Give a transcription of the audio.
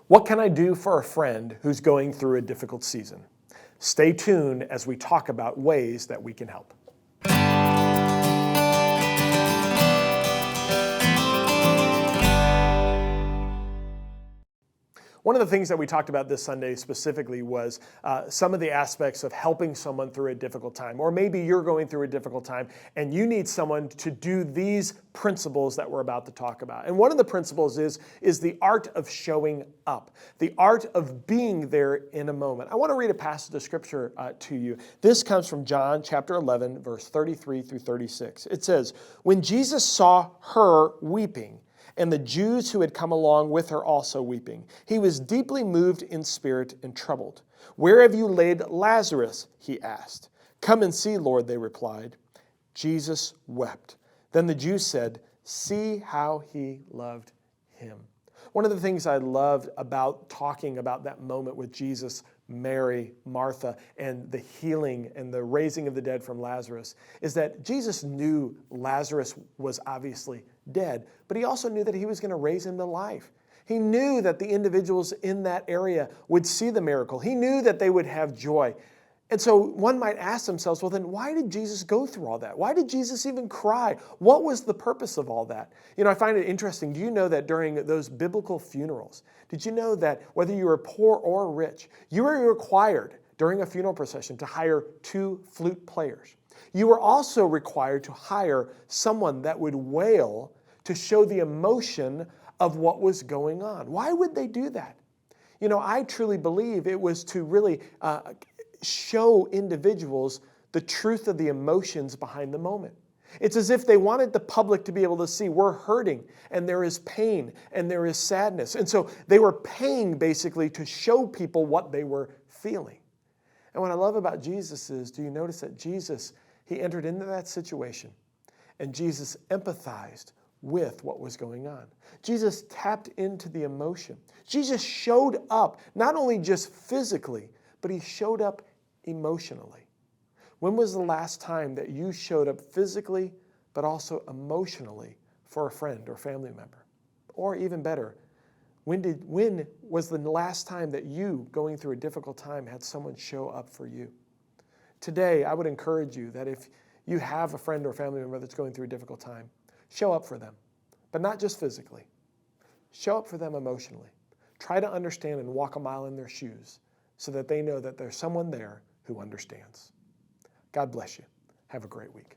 What can I do for a friend who's going through a difficult season? Stay tuned as we talk about ways that we can help. One of the things that we talked about this Sunday specifically was some of the aspects of helping someone through a difficult time. Or maybe you're going through a difficult time and you need someone to do these principles that we're about to talk about. And one of the principles is the art of showing up, the art of being there in a moment. I want to read a passage of scripture to you. This comes from John chapter 11, verse 33 through 36. It says, "When Jesus saw her weeping, and the Jews who had come along with her also weeping, he was deeply moved in spirit and troubled. 'Where have you laid Lazarus?' he asked. 'Come and see, Lord,' they replied. Jesus wept. Then the Jews said, 'See how he loved him.'" One of the things I loved about talking about that moment with Jesus, Mary, Martha, and the healing and the raising of the dead from Lazarus is that Jesus knew Lazarus was obviously dead, but he also knew that he was going to raise him to life. He knew that the individuals in that area would see the miracle. He knew that they would have joy. And so one might ask themselves, well, then why did Jesus go through all that? Why did Jesus even cry? What was the purpose of all that? You know, I find it interesting. Do you know that during those biblical funerals, did you know that whether you were poor or rich, you were required during a funeral procession to hire 2 flute players? You were also required to hire someone that would wail to show the emotion of what was going on. Why would they do that? You know, I truly believe it was to really show individuals the truth of the emotions behind the moment. It's as if they wanted the public to be able to see we're hurting and there is pain and there is sadness. And so they were paying basically to show people what they were feeling. And what I love about Jesus is, do you notice that Jesus, he entered into that situation and Jesus empathized with what was going on. Jesus tapped into the emotion. Jesus showed up, not only just physically, but he showed up emotionally. When was the last time that you showed up physically, but also emotionally for a friend or family member? Or even better, when was the last time that you, going through a difficult time, had someone show up for you? Today, I would encourage you that if you have a friend or family member that's going through a difficult time, show up for them, but not just physically. Show up for them emotionally. Try to understand and walk a mile in their shoes so that they know that there's someone there who understands. God bless you. Have a great week.